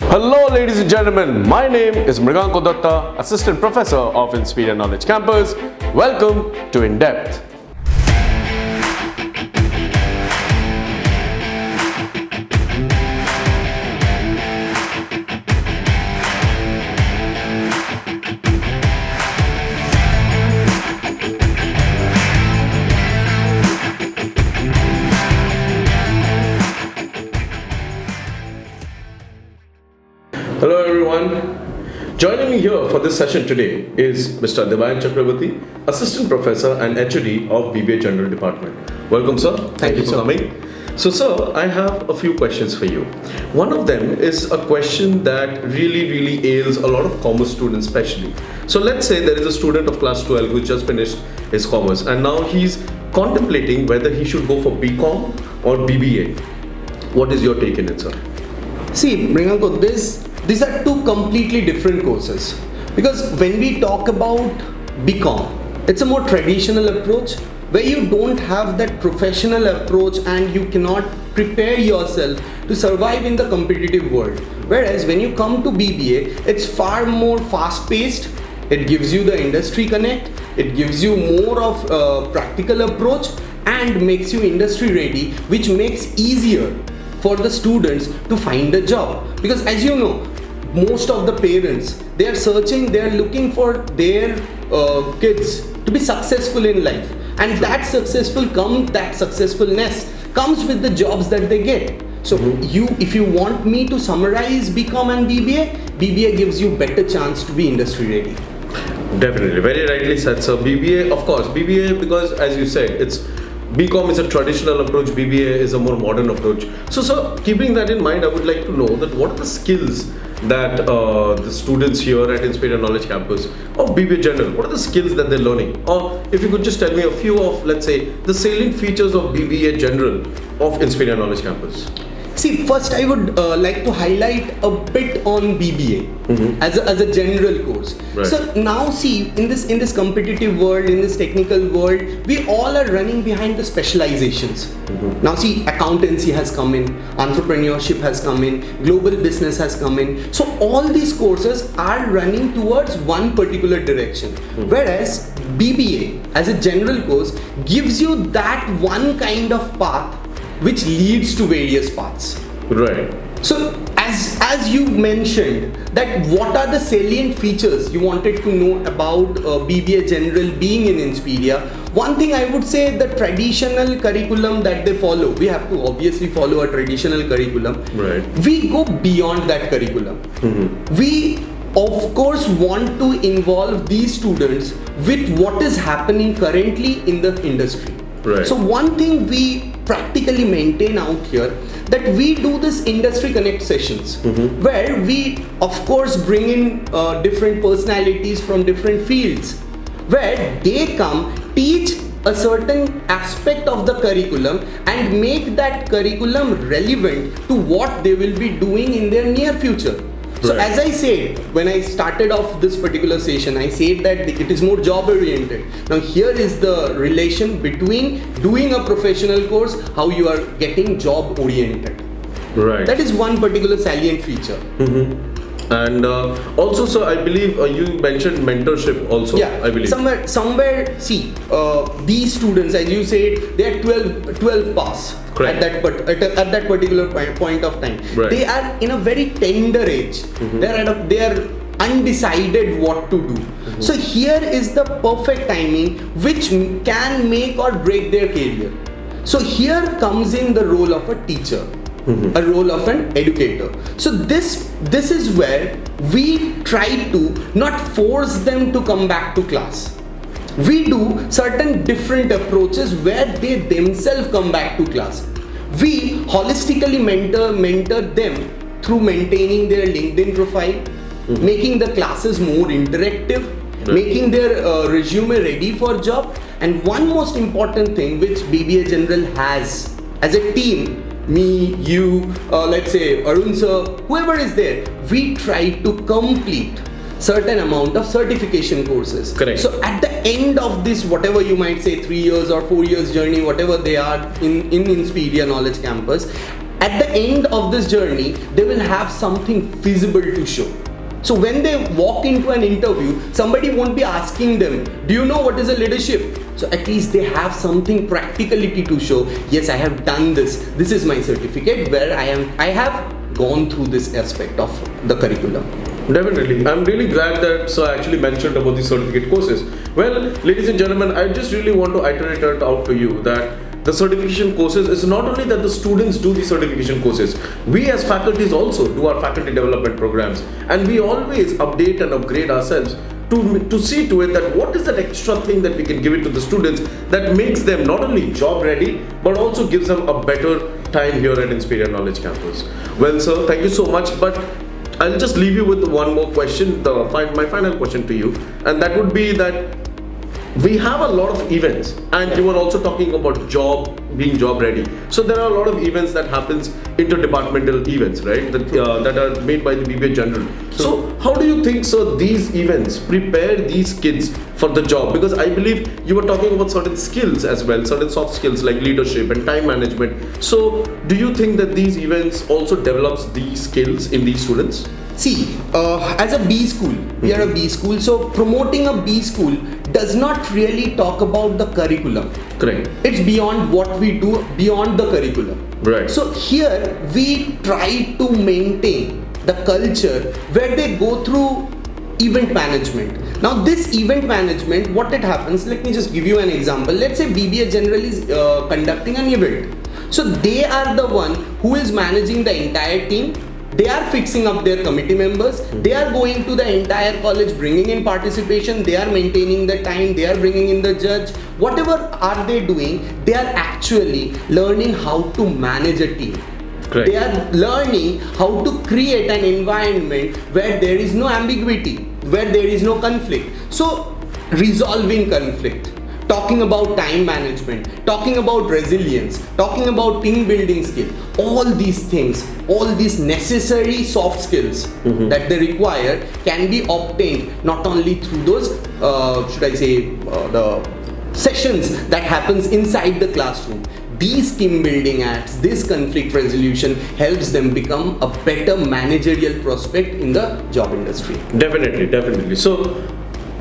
Hello ladies and gentlemen, my name is Mriganka, Assistant Professor of Inspiria Knowledge Campus. Welcome to InDepth. Hello everyone. Joining me here for this session today is Mr. Divine Chakravarti, Assistant Professor and HOD of BBA General Department. Welcome sir. Thank you for coming. So sir, I have a few questions for you. One of them is a question that really ails a lot of commerce students especially. So let's say there is a student of class 12 who just finished his commerce and now he's contemplating whether he should go for BCom or BBA. What is your take in it, sir? See, Mriganka, these are two completely different courses. Because when we talk about BCom, it's a more traditional approach where you don't have that professional approach and you cannot prepare yourself to survive in the competitive world. Whereas when you come to BBA, it's far more fast-paced. It gives you the industry connect, it gives you more of a practical approach and makes you industry ready, which makes easier for the students to find a job. Because as you know, most of the parents, they are looking for their kids to be successful in life, and that successfulness comes with the jobs that they get. So if you want me to summarize BCom and BBA gives you better chance to be industry ready. Definitely, very rightly said sir. BBA, of course, BBA, because as you said, BCom is a traditional approach, BBA is a more modern approach. So sir, keeping that in mind, I would like to know that what are the skills that the students here at Inspiria Knowledge Campus of BBA General, what are the skills that they're learning? Or if you could just tell me a few of, let's say, the salient features of BBA General of Inspiria Knowledge Campus. See, first I would like to highlight a bit on BBA as a general course. Right. So now see, in this competitive world, in this technical world, we all are running behind the specializations. Now see, accountancy has come in, entrepreneurship has come in, global business has come in. So all these courses are running towards one particular direction. Whereas BBA as a general course gives you that one kind of path which leads to various paths. Right. So as you mentioned that what are the salient features you wanted to know about BBA General being in Inspiria, one thing I would say, the traditional curriculum that they follow, we have to obviously follow a traditional curriculum. Right. We go beyond that curriculum. We of course want to involve these students with what is happening currently in the industry. Right. So one thing we practically maintain out here, that we do this industry connect sessions where we of course bring in different personalities from different fields, where they come teach a certain aspect of the curriculum and make that curriculum relevant to what they will be doing in their near future. So Right. as I said, when I started off this particular session, I said that it is more job oriented. Now here is the relation between doing a professional course, how you are getting job oriented. Right. That is one particular salient feature. And also, sir, I believe you mentioned mentorship also. Yeah, I believe. Somewhere, see, these students, as you said, they are 12 pass. Correct. At that particular point of time. Right. They are in a very tender age. They are undecided what to do. So here is the perfect timing which can make or break their career. So here comes in the role of a teacher, a role of an educator. So this is where we try to not force them to come back to class. We do certain different approaches where they themselves come back to class. We holistically mentor them through maintaining their LinkedIn profile, making the classes more interactive, making their resume ready for job. And one most important thing which BBA General has as a team, me, you, let's say Arun sir, whoever is there, we try to complete certain amount of certification courses. Correct. So at the end of this, whatever you might say, 3 years or 4 years journey, whatever they are in Inspiria Knowledge Campus, at the end of this journey, they will have something feasible to show. So when they walk into an interview, somebody won't be asking them, do you know what is a leadership? So at least they have something practicality to show. Yes, I have done this. This is my certificate where I have gone through this aspect of the curriculum. Definitely. I'm really glad that I actually mentioned about the certificate courses. Well, ladies and gentlemen, I just really want to iterate it out to you that the certification courses is not only that the students do the certification courses, we as faculties also do our faculty development programs, and we always update and upgrade ourselves to see to it that what is that extra thing that we can give it to the students that makes them not only job ready but also gives them a better time here at Inspiria Knowledge Campus. Well, sir, thank you so much, but I'll just leave you with one more question, my final question to you, and that would be that we have a lot of events, and you were also talking about being job ready. So there are a lot of events that happens, interdepartmental events, right? That are made by the BBA General. So how do you think, sir, these events prepare these kids for the job? Because I believe you were talking about certain skills as well, certain soft skills like leadership and time management. So do you think that these events also develops these skills in these students? See, as a B school, we are a B school, so promoting a B school does not really talk about the curriculum. Correct. It's beyond what we do, beyond the curriculum. Right. So here we try to maintain the culture where they go through event management. Now this event management, what it happens, let me just give you an example. Let's say BBA General is conducting an event. So they are the one who is managing the entire team. They are fixing up their committee members. They are going to the entire college, bringing in participation. They are maintaining the time. They are bringing in the judge. Whatever are they doing, they are actually learning how to manage a team. Correct. They are learning how to create an environment where there is no ambiguity, where there is no conflict. So resolving conflict, talking about time management, talking about resilience, talking about team building skill, all these things, all these necessary soft skills that they require can be obtained not only through those, the sessions that happens inside the classroom. These team building acts, this conflict resolution helps them become a better managerial prospect in the job industry. Definitely. So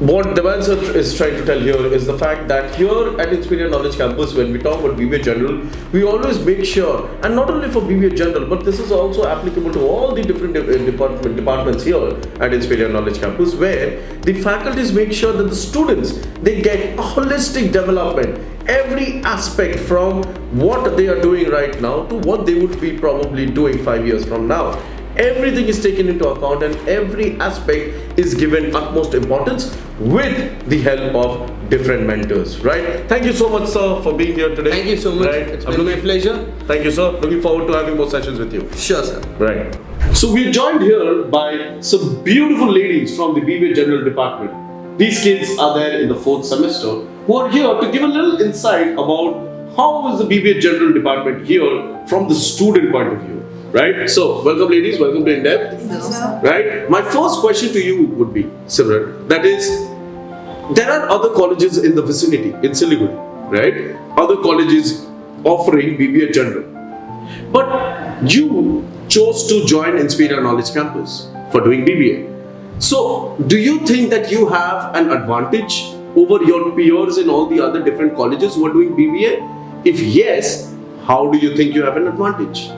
what Devan sir is trying to tell here is the fact that here at Inspiria Knowledge Campus, when we talk about BBA General, we always make sure, and not only for BBA General, but this is also applicable to all the different departments here at Inspiria Knowledge Campus, where the faculties make sure that the students, they get a holistic development, every aspect from what they are doing right now to what they would be probably doing 5 years from now. Everything is taken into account and every aspect is given utmost importance with the help of different mentors, right? Thank you so much, sir, for being here today. Thank you so much. Right. It's been my pleasure. Thank you, sir. Looking forward to having more sessions with you. Sure, sir. Right. So we're joined here by some beautiful ladies from the BBA General Department. These kids are there in the 4th semester who are here to give a little insight about how is the BBA General Department here from the student point of view. Right? So, welcome ladies, welcome to InDepth. Right? My first question to you would be, Simran, that is, there are other colleges in the vicinity, in Siliguri, right? Other colleges offering BBA General. But you chose to join Inspiria Knowledge Campus for doing BBA. So, do you think that you have an advantage over your peers in all the other different colleges who are doing BBA? If yes, how do you think you have an advantage?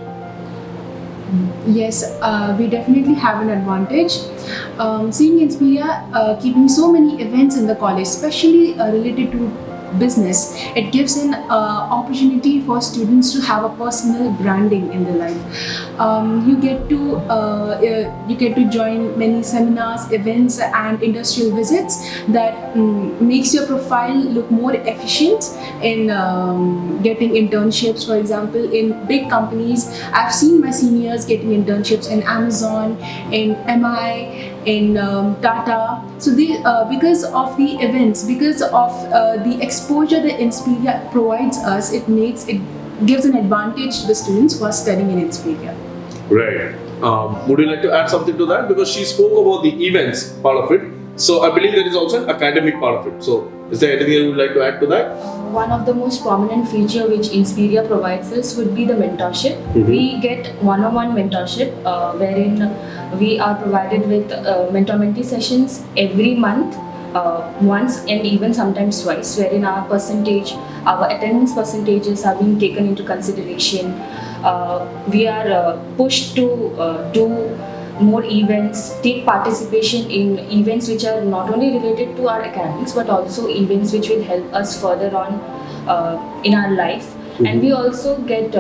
Yes, we definitely have an advantage. Seeing Inspiria keeping so many events in the college, especially related to business, it gives an opportunity for students to have a personal branding in their life. You get to join many seminars, events, and industrial visits that makes your profile look more efficient in getting internships. For example, in big companies, I've seen my seniors getting internships in Amazon, in MI, in Tata. So because of the events, because of the exposure that Inspiria provides us, it gives an advantage to the students who are studying in Inspiria. Right. Would you like to add something to that? Because she spoke about the events part of it. So I believe there is also an academic part of it. So Is there anything you would like to add to that? One of the most prominent feature which Inspiria provides us would be the mentorship. We get one-on-one mentorship wherein we are provided with mentor-mentee sessions every month, once and even sometimes twice, wherein our attendance percentages are being taken into consideration. We are pushed to do more events, take participation in events which are not only related to our academics but also events which will help us further on in our life. And we also get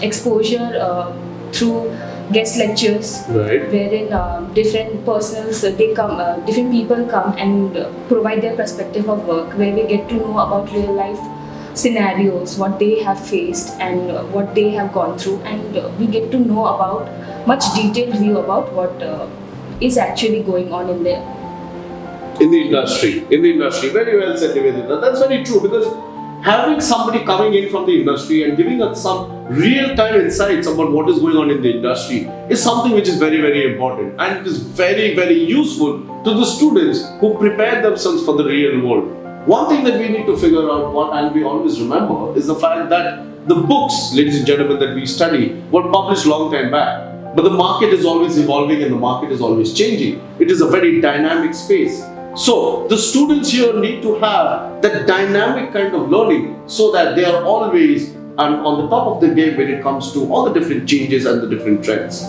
exposure through guest lectures, Right. wherein different different people come and provide their perspective of work, where we get to know about real life scenarios, what they have faced and what they have gone through, and we get to know about much detailed view about what is actually going on in there. In the industry, very well said, Nivedita. That's very true, because having somebody coming in from the industry and giving us some real-time insights about what is going on in the industry is something which is very, very important, and it is very, very useful to the students who prepare themselves for the real world. One thing that we need to figure out, and we always remember, is the fact that the books, ladies and gentlemen, that we study were published long time back. But the market is always evolving and the market is always changing. It is a very dynamic space. So the students here need to have that dynamic kind of learning so that they are always on the top of the game when it comes to all the different changes and the different trends.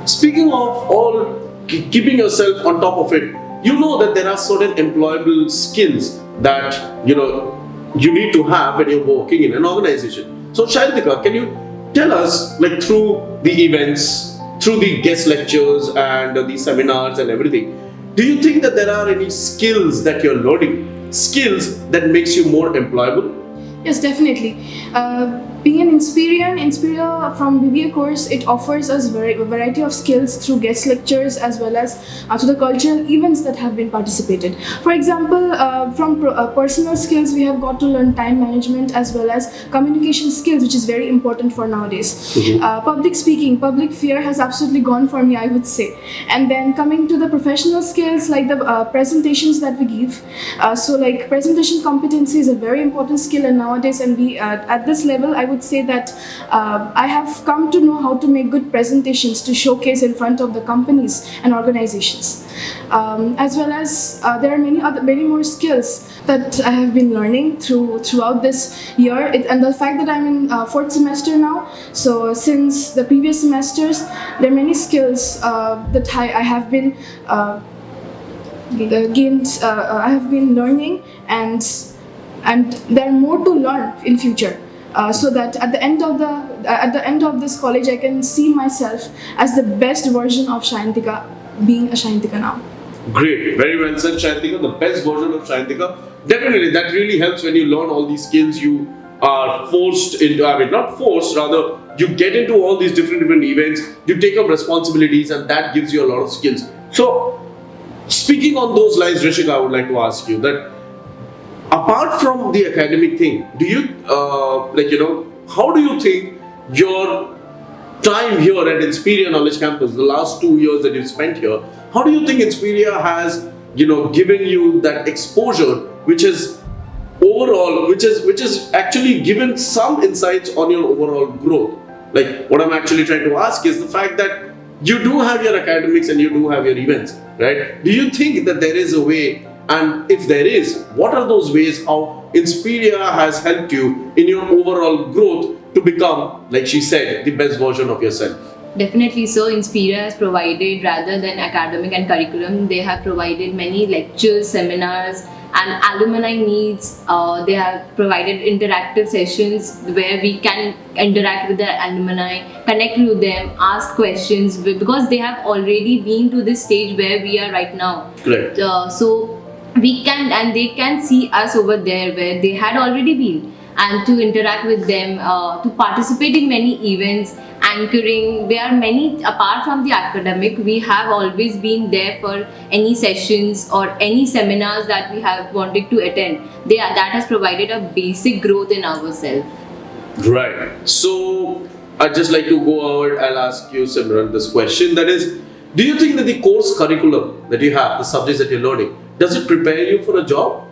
Speaking of all keeping yourself on top of it, you know that there are certain employable skills that you need to have when you're working in an organization. So Shayantika, can you tell us, like, through the events, through the guest lectures and the seminars and everything, do you think that there are any skills that you're learning, skills that makes you more employable? Yes, definitely. Being an Inspiria from BBA course, it offers us a variety of skills through guest lectures as well as to the cultural events that have been participated. For example, from personal skills, we have got to learn time management as well as communication skills, which is very important for nowadays. Public speaking, public fear has absolutely gone for me, I would say. And then coming to the professional skills, like the presentations that we give. So like presentation competency is a very important skill in nowadays, and we at this level, I would say that I have come to know how to make good presentations to showcase in front of the companies and organizations. As well as there are many more skills that I have been learning throughout this year, and the fact that I'm in fourth semester now. So since the previous semesters, there are many skills that I have been I have been learning, and there are more to learn in future. So that at the end of this college, I can see myself as the best version of Shayantika, being a Shayantika now. Great, very well said, Shayantika. The best version of Shayantika. Definitely, that really helps when you learn all these skills. You are forced into, not forced, rather, you get into all these different events, you take up responsibilities, and that gives you a lot of skills. So, speaking on those lines, Rishika, I would like to ask you that, apart from the academic thing, do you, how do you think your time here at Inspiria Knowledge Campus, the last 2 years that you've spent here, how do you think Inspiria has, given you that exposure, which is overall, which is actually given some insights on your overall growth? Like, what I'm actually trying to ask is the fact that you do have your academics and you do have your events, right? Do you think that there is a way, and if there is, what are those ways how Inspiria has helped you in your overall growth to become, like she said, the best version of yourself? Definitely. So Inspiria has provided, rather than academic and curriculum, they have provided many lectures, seminars, and alumni needs. They have provided interactive sessions where we can interact with the alumni, connect with them, ask questions, because they have already been to this stage where we are right now. Correct. So we can, and they can see us over there where they had already been, and to interact with them, to participate in many events, anchoring. There are many, apart from the academic, we have always been there for any sessions or any seminars that we have wanted to attend. That has provided a basic growth in ourselves. Right. So I'd just like to go over, I'll ask you, Simran, this question, that is, do you think that the course curriculum that you have, the subjects that you're learning, Does it prepare you for a job?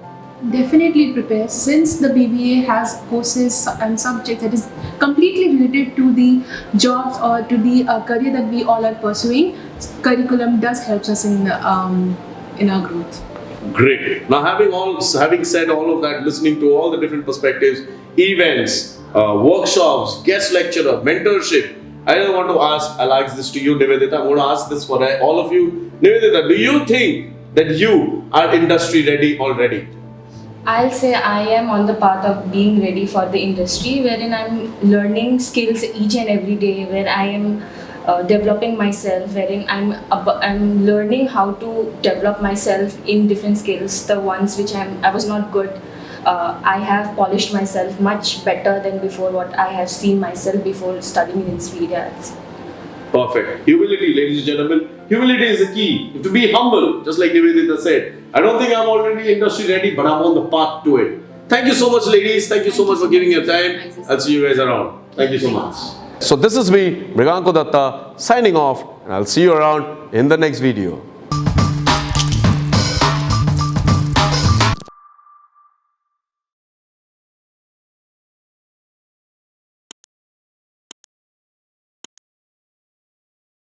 Definitely prepare, since the BBA has courses and subjects that is completely related to the jobs or to the career that we all are pursuing. Curriculum does helps us in our growth. Great. Now, having said all of that, listening to all the different perspectives, events, workshops, guest lecturer, mentorship, I don't want to ask. I'll ask this to you, Nivedita. I'm going to ask this for all of you. Nivedita, do you think that you are industry ready already? I'll say I am on the path of being ready for the industry, wherein I'm learning skills each and every day, where I am developing myself, wherein I'm learning how to develop myself in different skills. The ones which I was not good, I have polished myself much better than before what I have seen myself before studying in Inspiria. Perfect. Humility, ladies and gentlemen. Humility is the key. To be humble, just like Nivedita said. I don't think I'm already industry ready, but I'm on the path to it. Thank you so much, ladies. Thank you so much for giving your time. I'll see you guys around. Thank you so much. So this is me, Mriganka Datta, signing off, and I'll see you around in the next video.